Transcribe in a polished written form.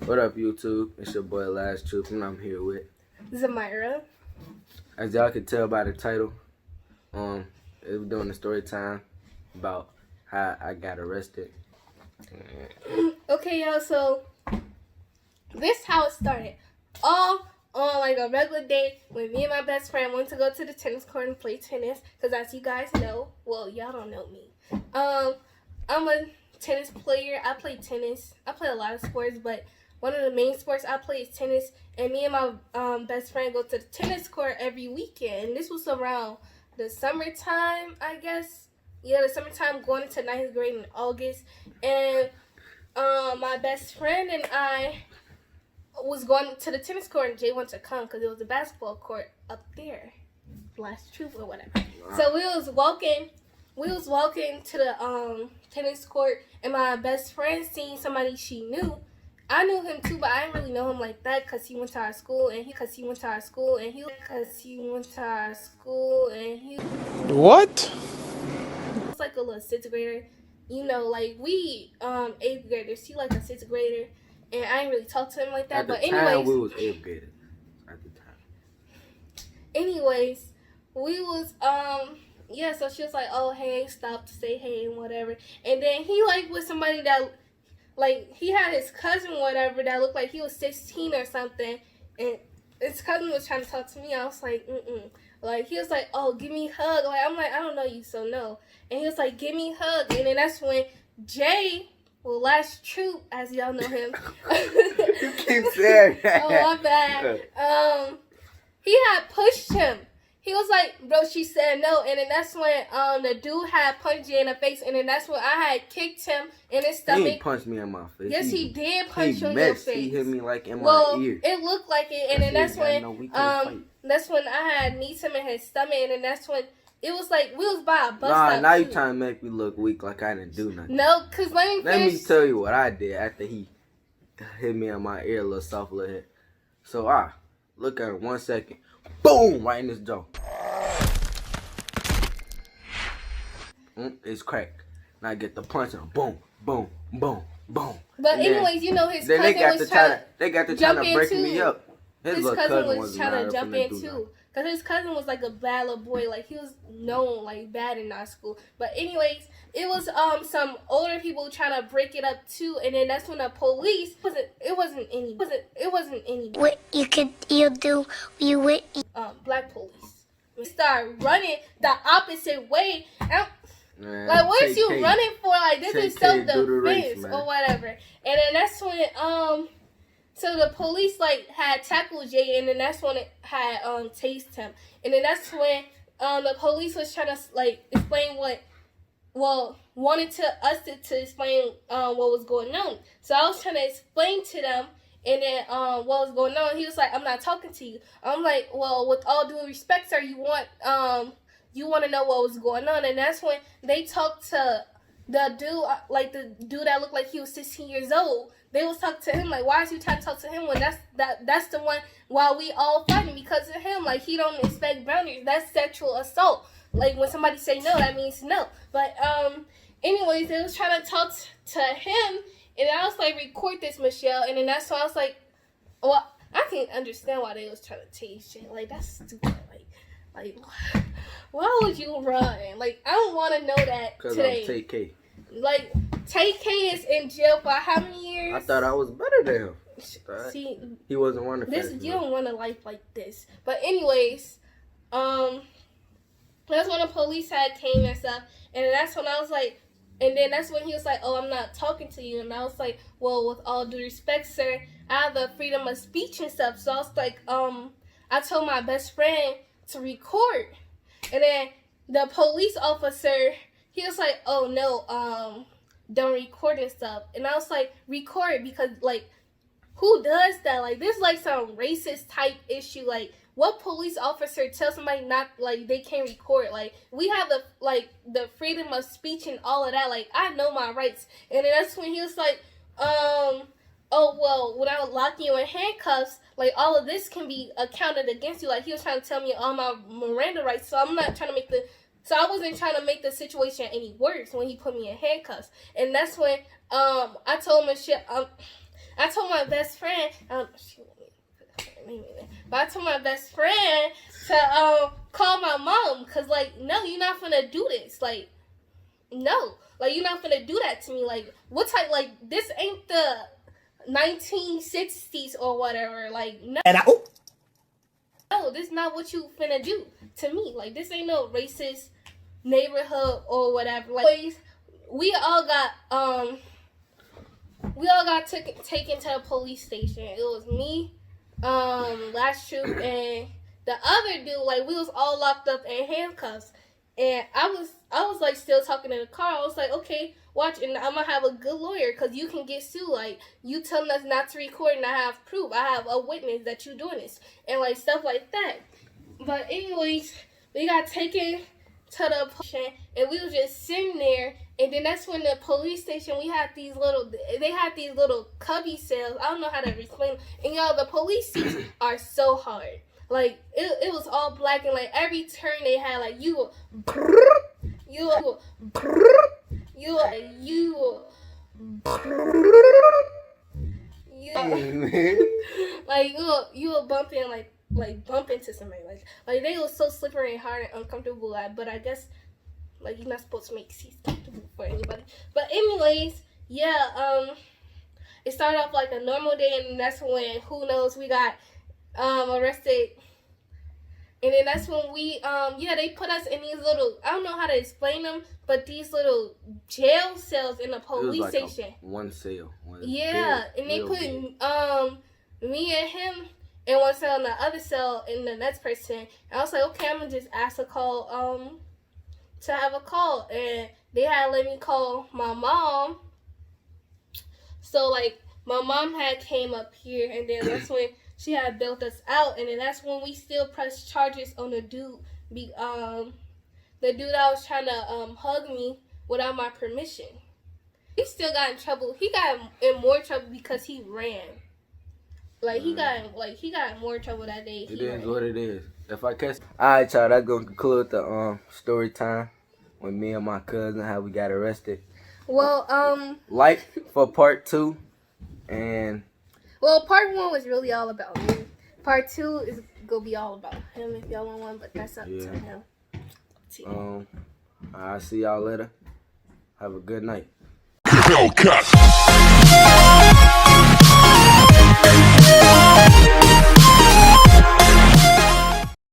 What up, YouTube? It's your boy Last Truth, and I'm here with Zahmira. As y'all can tell by the title, we're doing a story time about how I got arrested. Okay, y'all. So this how it started. All on like a regular day when me and my best friend went to go to the tennis court and play tennis. Cause as you guys know, well, y'all don't know me. I'm a tennis player. I play tennis. I play a lot of sports, but one of the main sports I play is tennis. And me and my best friend go to the tennis court every weekend. And this was around the summertime, I guess. Yeah, the summertime, going into 9th grade in August. And my best friend and I was going to the tennis court, and Jay wanted to come because it was a basketball court up there, Last Troop or whatever. Wow. So we was walking to the tennis court, and my best friend seen somebody she knew. I knew him too, but I didn't really know him like that because he went to our school, and he What? was like a little 6th grader. You know, like we 8th graders. He like a 6th grader, and I didn't really talk to him like that. But anyways, we was 8th graders at the time. Anyways, we was yeah. So she was like, "Oh hey," stopped to say hey and whatever. And then he like with somebody that like he had his cousin whatever that looked like he was 16 or something, and his cousin was trying to talk to me. I was like, Like he was like, "Oh, give me a hug." Like I'm like, "I don't know you, so no." And he was like, "Give me a hug." And then that's when Jay, well, Last Troop, as y'all know him. You keep saying that. Oh, my bad. He had pushed him. He was like, "Bro," she said no. And then that's when the dude had punched Jay in the face. And then that's when I had kicked him in his stomach. He didn't punch me in my face. Yes, he did punch you in your face. He hit me like in my ear. It looked like it. And then that's when that's when I had kneed him in his stomach. And then that's when it was like we was by a bus stop. Now you trying to make me look weak like I didn't do nothing. No, cause let me tell you what I did after he hit me in my ear, a little soft little hit. So look at it 1 second. Boom! Right in his jaw. It's cracked. Now I get the punch and boom, boom, boom, boom. But anyways, you know his cousin was trying to break me up. His cousin was trying to jump in too. Because his cousin was like a bad little boy. Like he was known like bad in our school. But anyways, it was some older people trying to break it up too. And then that's when the police it wasn't any what black police. We started running the opposite way. Man, like what is you running for? Like this is self-defense or whatever. And then that's when so the police like had tackled Jay, and then that's when it had tased him. And then that's when the police was trying to like explain wanted us to explain what was going on. So I was trying to explain to them, and then what was going on. He was like, "I'm not talking to you." I'm like, "Well, with all due respect, sir, you want to know what was going on?" And that's when they talked to the dude that looked like he was 16 years old. They was talking to him like, "Why is you trying to talk to him when that's the one while we all fighting because of him? Like he don't expect boundaries. That's sexual assault. Like when somebody say no, that means no." But anyways, they was trying to talk to him, and I was like, "Record this, Michelle." And then that's why I was like, "Well, I can understand why they was trying to tease shit. Like that's stupid. Like why would you run? Like I don't want to know that today." Because I'm TK. Like TK is in jail for how many years? I thought I was better than him. See, he wasn't running this. fast You enough. don't want a life like this. But anyways, that's when the police had came and stuff, and that's when I was like, and then that's when he was like, "Oh, I'm not talking to you," and I was like, "Well, with all due respect, sir, I have the freedom of speech and stuff." So I was like, I told my best friend to record, and then the police officer, he was like, "Oh no, don't record and stuff." And I was like, "Record," because like, who does that? Like, this is like some racist type issue. Like, what police officer tells somebody not like they can't record? Like, we have the freedom of speech and all of that. Like, I know my rights. And then that's when he was like, "Oh well, when I lock you in handcuffs, like all of this can be accounted against you." Like he was trying to tell me all my Miranda rights. So I'm not trying to make So I wasn't trying to make the situation any worse when he put me in handcuffs. And that's when I told Michelle, I told my best friend, but I told my best friend to call my mom, cause like, no, you're not gonna do this. Like, no, like, you're not gonna do that to me. Like, what type? Like, this ain't the 1960s or whatever. Like, no. No, this is not what you finna do to me. Like, this ain't no racist neighborhood or whatever. Like, we all got taken to the police station. It was me, last troop, and the other dude. Like, we was all locked up in handcuffs, and I was like still talking in the car. I was like, okay, watch, and I'm gonna have a good lawyer, because you can get sued. Like, you telling us not to record, and I have proof. I have a witness that you doing this, and like stuff like that. But anyways, we got taken to the police station, and we was just sitting there. And then that's when the police station, they had these little cubby cells. I don't know how to explain. And y'all, the police seats are so hard. Like, it was all black, and like every turn they had, like, you were bumping like bump into somebody. Like they were so slippery and hard and uncomfortable. But I guess, like, you're not supposed to make seats comfortable for anybody. But anyways, yeah, it started off like a normal day, and that's when, who knows, we got arrested. And then that's when we, they put us in these little, I don't know how to explain them, but these little jail cells in the police station. One cell. Yeah, and they put me and him in one cell, and the other cell in the next person. And I was like, okay, I'm gonna just ask a call, to have a call, and they had let me call my mom. So like, my mom had came up here, and then that's when she had built us out, and then that's when we still pressed charges on the dude. The dude that was trying to hug me without my permission. He still got in trouble. He got in more trouble because he ran. Like, he got in more trouble that day. It is what it is. If I catch. Alright, y'all, that's gonna conclude the story time with me and my cousin, how we got arrested. Well, like for part 2, and well, part 1 was really all about me. Part 2 is gonna be all about him if y'all want one, but that's up to him. I'll see y'all later. Have a good night. Hellcat.